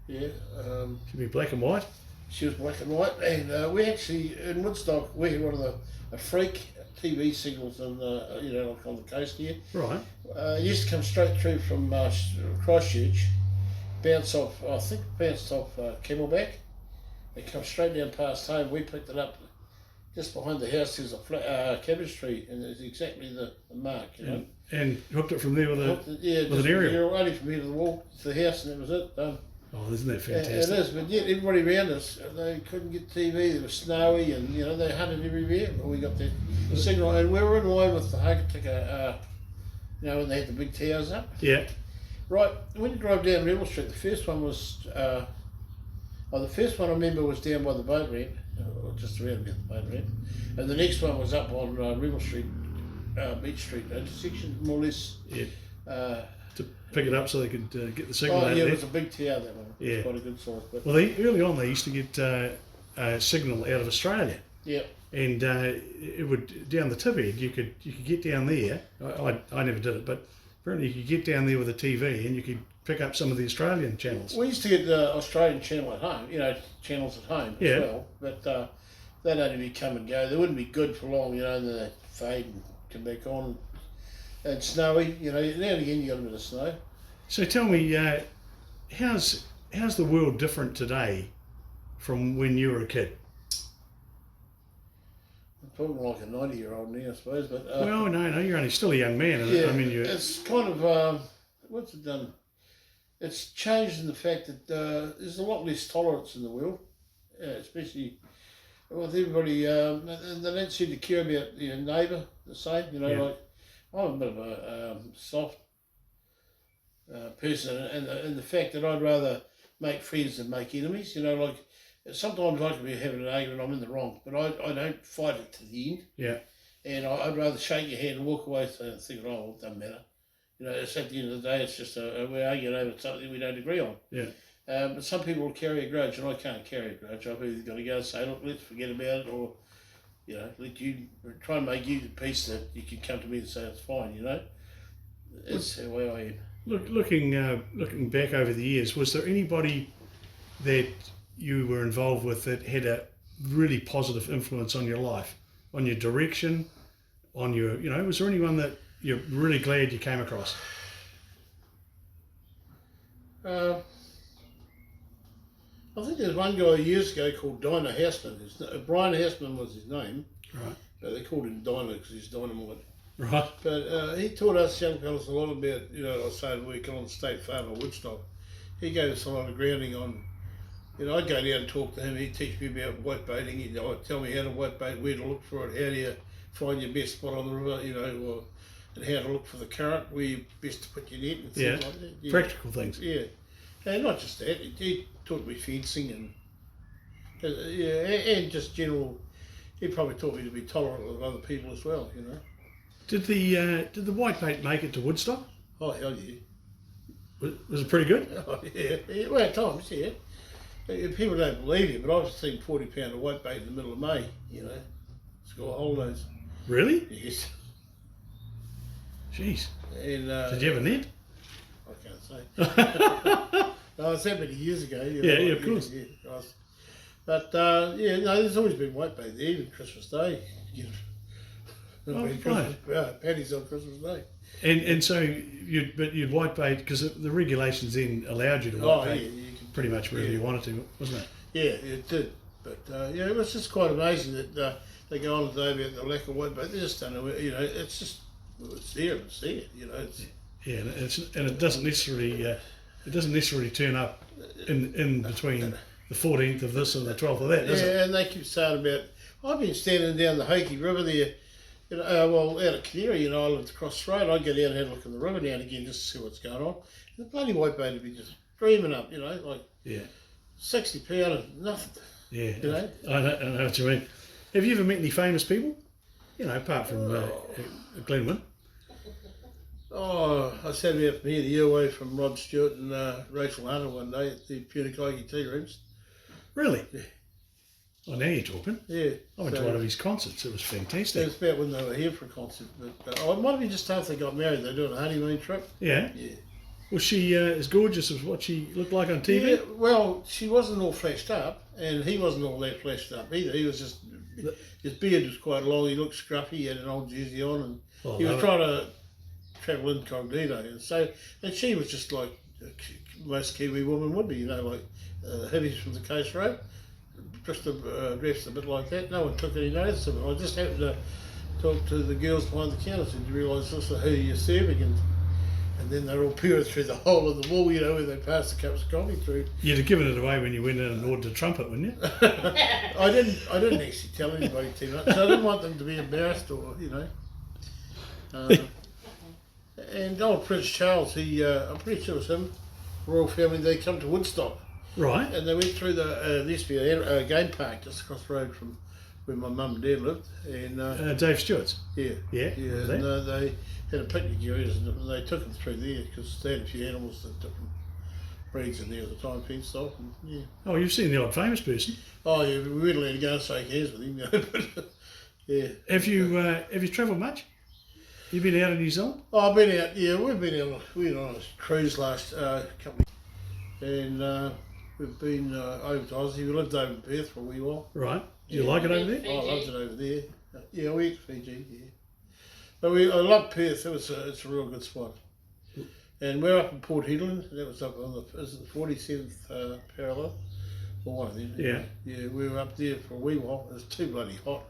Should be black and white.
She was black and white, and we actually in Woodstock we had one of a freak TV signals in you know, like on the coast here.
Right.
It used to come straight through from Christchurch, bounced off Camelback. It come straight down past home. We picked it up just behind the house. There's a cabbage tree, and it's exactly the mark, you know.
And hooked it from there with an
just
aerial.
only from here to the wall to the house, and that was it. Done.
Oh, isn't that
Yeah,
fantastic?
it is, but yet everybody around us, they couldn't get TV. It was snowy, and you know they hunted everywhere. But we got the signal, and we were in line with the Hokitika. You know, when they had the big towers up.
Yeah.
Right, when you drive down Rebel Street, the first one was, the first one I remember was down by the boat ramp, or just around about the boat ramp, and the next one was up on Rebel Street, Beach Street intersection, more or less.
Yeah. To pick it up so they could get the signal out
yeah,
there.
it was a big tower, that one.
Yeah.
Quite a good size. But
Well, early on they used to get a signal out of Australia,
yeah,
and it would down the tip end. You could get down there. I never did it, but apparently you could get down there with a TV and you could pick up some of the Australian channels.
we used to get the Australian channel at home, you know, channels at home
Yeah.
as well, but they'd only be come and go. They wouldn't be good for long, you know, and then they'd fade and come back on. And snowy, you know, now and again you got a bit of snow.
So tell me, how's the world different today from when you were a kid?
I'm talking like a 90-year-old now, I suppose, but
Well, no, you're only still a young man. And
yeah,
I mean,
it's kind of what's it done? It's changed in the fact that there's a lot less tolerance in the world, especially with everybody. They don't seem to care about your neighbour the same. You know,
Yeah.
like I'm a bit of a soft person, and the fact that I'd rather make friends than make enemies. You know, like sometimes I can be having an argument, I'm in the wrong, but I don't fight it to the end.
yeah,
And I'd rather shake your hand and walk away and think, oh, well, it doesn't matter. You know, it's at the end of the day, it's just we're arguing over something we don't agree on.
yeah.
But some people will carry a grudge, and I can't carry a grudge. I've either got to go and say, look, let's forget about it, or, you know, let you try and make you the peace that you can come to me and say it's fine, you know. It's the way I am.
Looking back over the years, was there anybody that you were involved with that had a really positive influence on your life, on your direction, on your, you know, was there anyone that you're really glad you came across?
I think there's one guy years ago called Dinah Houseman. Brian Houseman was his name,
Right,
but they called him Dinah because he's dynamite.
right,
But he taught us young fellas a lot about, you know, I was saying working on the state farm at Woodstock. He gave us a lot of grounding on, you know, I'd go down and talk to him, he'd teach me about whitebaiting, he'd tell me how to whitebait, where to look for it, how do you find your best spot on the river, you know, and how to look for the current, where you best to put your net and things
Yeah.
like that. Yeah.
practical things.
Yeah, and not just that, he taught me fencing and, and just general, he probably taught me to be tolerant of other people as well, you know.
Did the whitebait make it to Woodstock?
Oh, hell yeah.
Was it pretty good?
Oh, yeah. Well, at times, yeah. People don't believe you, but I've seen 40 pound of whitebait in the middle of May, you know. School holidays.
Really?
Yes.
Jeez.
And
Did you have a net?
I can't say. No, it's that many years ago. You know,
Yeah, of course.
Yeah, nice. But yeah, no, there's always been whitebait there, even Christmas Day. Paddy's on Christmas Day.
And so you'd whitebait because the regulations then allowed you to whitebait
Oh, yeah, you can,
pretty much wherever you wanted to, wasn't it?
yeah, it did. But yeah, it was just quite amazing that they go on today about the lack of whitebait. They just don't know, you know, it's just, it's there, you know. It's,
Yeah, and it doesn't necessarily turn up in between the 14th of this and the 12th of that, does it?
yeah, and they keep saying about, I've been standing down the Hokitika River there, you know, well, out of Canary, you know, I lived across the road. I'd go down and have a look in the river now and again just to see what's going on. And the bloody whitebait would be just streaming up, you know, like
Yeah,
60 pound and nothing,
yeah.
you know.
I know what you mean. Have you ever met any famous people? You know, apart from Glenwood.
Oh, I sat about from here the year away from Rod Stewart and Rachel Hunter one day at the Punakaiki Tea Rooms.
Really?
Yeah.
Oh, now you're talking.
Yeah.
I went to one of his concerts. It was
It
fantastic.
was about when they were here for a concert. But it might have been just after they got married. They're doing a honeymoon trip.
Yeah.
Yeah.
Was she as gorgeous as what she looked like on TV?
Yeah, well, she wasn't all flashed up, and he wasn't all that flashed up either. He was just his beard was quite long. He looked scruffy. He had an old jersey on, and
Oh,
he was
love
trying to travel incognito. And she was just like most Kiwi women would be, like hippies from the Coast Road, just dressed a bit like that. No one took any notice of it. I just happened to talk to the girls behind the counter and realise this is who you're serving, and then they're all peering through the hole of the wall, where they pass the cups of coffee through.
You'd have given it away when you went in and ordered a trumpet, wouldn't you?
I didn't actually tell anybody too much. I didn't want them to be embarrassed or. And old Prince Charles, I'm pretty sure it was him, royal family, they come to Woodstock.
Right.
And they went through there used to be a game park just across the road from where my mum and dad lived. And
Dave Stewart's.
yeah.
Yeah.
And they had a picnic area and they took them through there because they had a few animals that different breeds in there at the time, fenced off. And, yeah.
Oh, you've seen the odd famous person.
Oh yeah, we weren't allowed to go and shake hands with him, but yeah.
Have you travelled much? You been out in New Zealand?
Oh, I've been out. Yeah, we've been out. We went on a cruise last couple, and we've been over to Aussie. We lived over in Perth for a wee while.
Right. Do you like it over there?
Oh, I loved it over there. Yeah, we went to Fiji. Yeah, but I love Perth. It's a real good spot. And we're up in Port Hedland. That was up on the 47th parallel, or one of them.
Yeah.
Yeah, we were up there for a wee while. It was too bloody hot.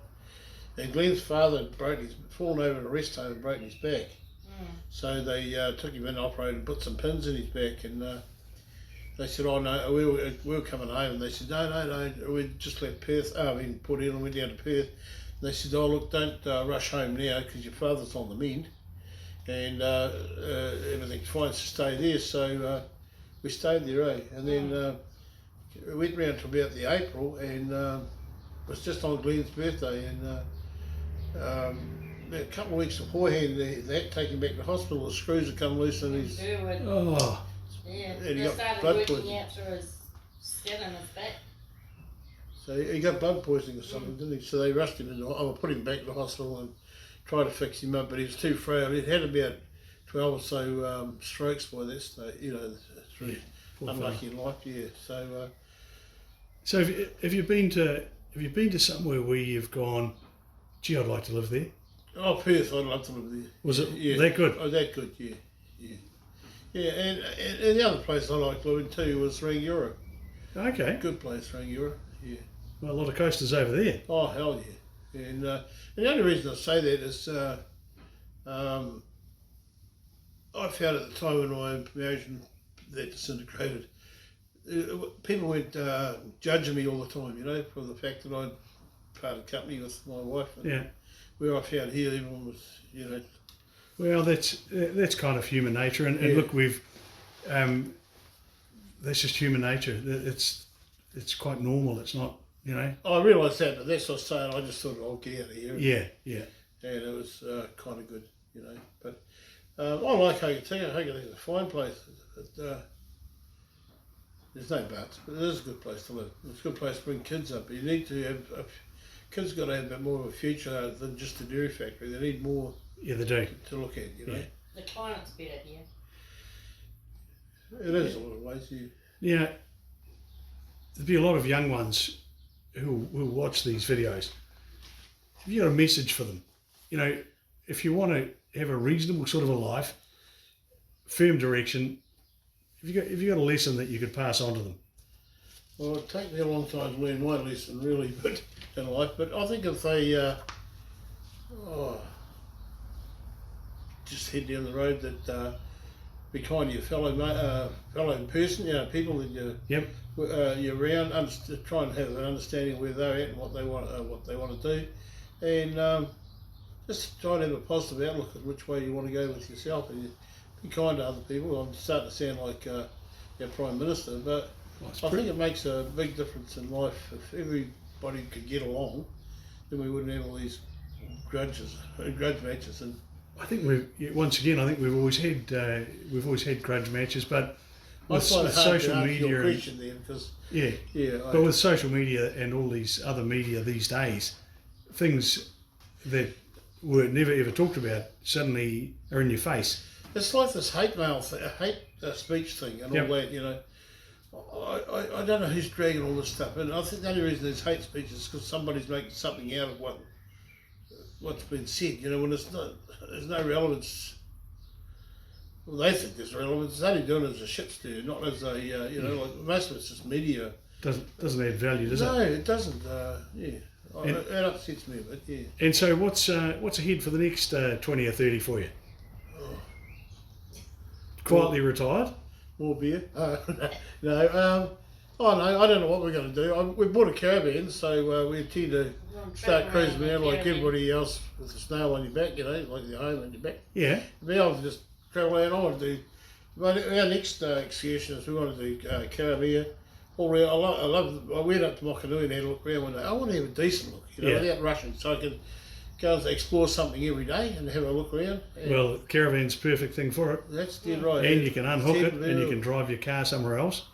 And Glenn's father had fallen over in a rest home and broken his back. So they took him in, operated, and put some pins in his back, and they said, "Oh no, we were coming home." And they said, "No, we just left Perth. Port Hedland, went down to Perth." And they said, "Oh look, don't rush home now because your father's on the mend, and everything's fine. So stay there." So we stayed there, and then we went round to about the April, and it was just on Glenn's birthday, and. A couple of weeks beforehand, they had to take him back to hospital. The screws had come loose in his.
Oh.
Yeah,
And he
they
got
started
blood
working
poisoning.
out through his skin and his back.
So he got blood poisoning or something, didn't he? So they rushed him put him back to the hospital and tried to fix him up, but he was too frail. He'd had about 12 or so strokes by this stage. It's really unlucky in life. Yeah.
So have you been to somewhere where you've gone, gee, I'd like to live there?
Oh, Perth, I'd love to live there.
Was it
Yeah.
that good?
Oh, that good, yeah. Yeah, and the other place I liked living too was Rangiora.
Okay.
Good place, Rangiora, yeah.
Well, a lot of coasters over there.
Oh, hell yeah. And the only reason I say that is I found at the time when my promotion that disintegrated, people went judging me all the time, for the fact that I'd parted company with my wife. And
Yeah.
where I found here, everyone was,
Well, that's kind of human nature, and
Yeah.
look, that's just human nature. It's quite normal. It's not,
I realised that, but that's what I was saying. I just thought, I'll get out of here.
Yeah.
And it was kind of good, But I like Hokitika. Hokitika's a fine place. There's no buts, but it is a good place to live. It's a good place to bring kids up. You need to have kids got to have a bit more of a future than just a dairy factory. They need more.
Yeah, they do.
To look at,
Yeah.
The climate's better here.
It is a lot of ways. Yeah.
Yeah. There'll be a lot of young ones who will watch these videos. Have you got a message for them? If you want to have a reasonable sort of a life, firm direction, have you got a lesson that you could pass on to them?
Well, it'd take me a long time to learn my lesson, really, but in life. But I think if they just head down the road, that be kind to your fellow person, people that you're around, try and have an understanding of where they're at and what they want to do, and just try and have a positive outlook at which way you want to go with yourself, and be kind to other people. I'm starting to sound like our Prime Minister, but I think it makes a big difference in life. If everybody could get along, then we wouldn't have all these grudge matches. And
I think we've always had grudge matches, but with social media but with social media and all these other media these days, things that were never ever talked about suddenly are in your face.
It's like this hate speech thing and all that. I don't know who's dragging all this stuff in. I think the only reason there's hate speech is because somebody's making something out of what's been said. You know, when there's no relevance. Well, they think there's relevance. It's only doing it as a shit stir, not as a like most of it's just media.
Doesn't add value, does it?
No, it doesn't. It upsets me a bit. Yeah.
And so what's ahead for the next 20 or 30 for you? Quietly retired?
More beer? No. I don't know what we're going to do. We bought a caravan, so we intend to start cruising around like everybody else with a snail on your back, like your home on your back.
Yeah.
Be able to just travel around. I want to do. But our next excursion is we want to do caravan. All around. I went up to Mokanui and had a look around one day. I want to have a decent look, without rushing, so I can go and explore something every day and have a look around.
Well, caravan's perfect thing for it.
That's dead right.
And you can unhook it and you can drive your car somewhere else.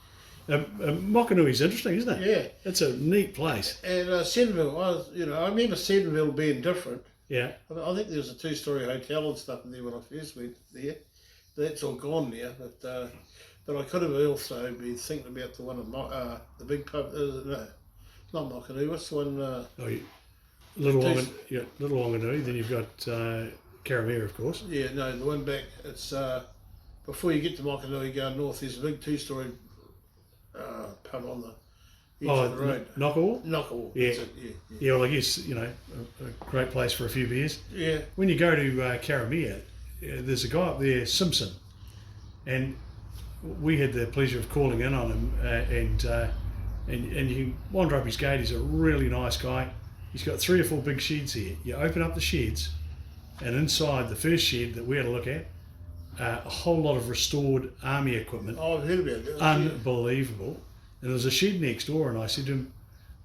Mokanui's interesting, isn't it?
Yeah.
It's a neat place.
And Senville, I remember Senville being different.
Yeah.
I think there was a 2-story hotel and stuff in there when I first went there. That's all gone now, but I could have also been thinking about the one at the big pub. No, not Mokanui. What's the one?
Little Wanganui. Then you've got Karamea, of course.
Yeah, no, the one back. It's before you get to Mokanui, going north. There's a big 2-story pub on the edge of the road.
Nancekivell?
Yeah.
Yeah, well, I guess, a great place for a few beers.
Yeah. When
you go to Karamea, there's a guy up there, Simpson, and we had the pleasure of calling in on him, and you can wander up his gate. He's a really nice guy. He's got 3 or 4 big sheds here. You open up the sheds, and inside the first shed that we had a look at, a whole lot of restored army equipment.
Oh, I've heard about that.
Unbelievable. And there was a shed next door, and I said to him,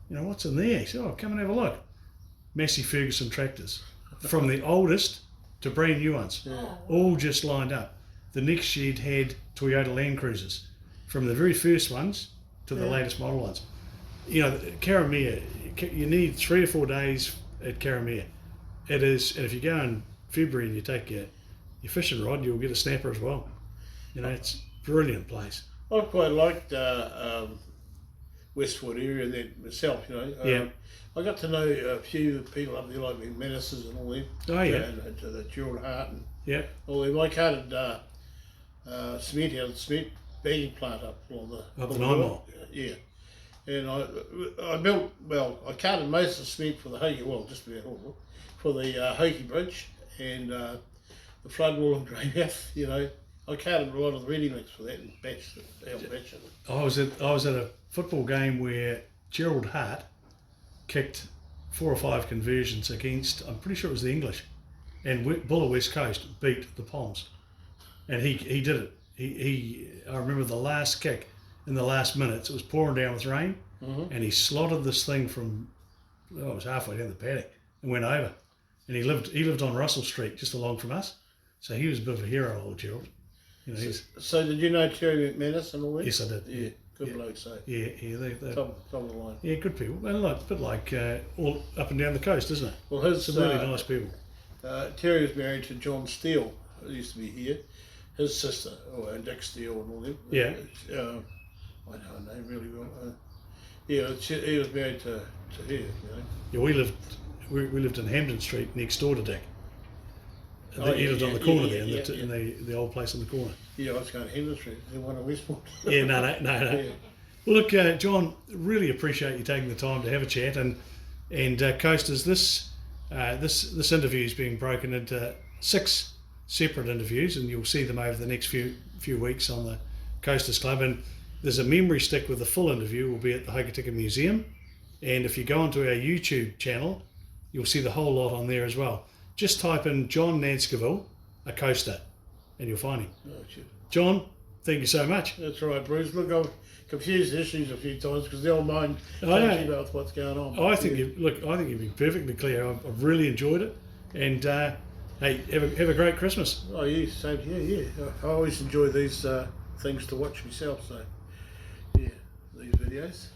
what's in there? He said, come and have a look. Massey Ferguson tractors, from the oldest to brand new ones, all just lined up. The next shed had Toyota Land Cruisers, from the very first ones to the latest model ones. Karamea, you need 3 or 4 days at Karamea. It is, and if you go in February and you take your fishing rod, you'll get a snapper as well. It's a brilliant place.
I quite liked Westwood area and that myself, I got to know a few people up there like the Menaces and all them.
Oh, yeah.
And the Gerald Hart and
all
them. I carted cement out of the cement bagging plant up along
the 9 Mile.
Yeah. And I carted most of the cement for the Hoki, just about all, for the Hoki Bridge and the flood wall and drain mouth, I carted a lot of the ready mix for that and batched it.
I was at a football game where Gerald Hart kicked 4 or 5 conversions against, I'm pretty sure it was the English, and Buller West Coast beat the Poms, and he did it. I remember the last kick in the last minutes. It was pouring down with rain, and he slotted this thing from it was halfway down the paddock and went over. And he lived on Russell Street, just along from us, so he was a bit of a hero, old Gerald.
So did you know Terry McManus and all that?
Yes, I did.
Yeah, good bloke, so.
Yeah, they're
top of the line.
Yeah, good people. And a bit like all up and down the coast, isn't it?
Well,
some really nice people.
Terry was married to John Steele, who used to be here. His sister, and Dick Steele and all them.
Yeah.
I know her name really well. He was married to her.
Yeah, we lived in Hampden Street next door to Dick. He lived on the corner there, in the old place on the corner.
Yeah, I was going to Hampden Street. The one in Westport.
Yeah, no. Yeah. Well, look, John, really appreciate you taking the time to have a chat, and Coasters, this interview is being broken into 6 separate interviews, and you'll see them over the next few weeks on the Coasters Club. And there's a memory stick with the full interview will be at the Hokitika Museum, and if you go onto our YouTube channel, you'll see the whole lot on there as well. Just type in John Nancekivell, a coaster, and you'll find him.
Oh, shit.
John, thank you so much.
That's right, Bruce. Look, I've confused the issues a few times because they'll mind talking about what's going on.
I think you've been perfectly clear. I've really enjoyed it, and hey, have a great Christmas.
Oh yeah, same here. Yeah, I always enjoy these things to watch myself. So yeah, these videos.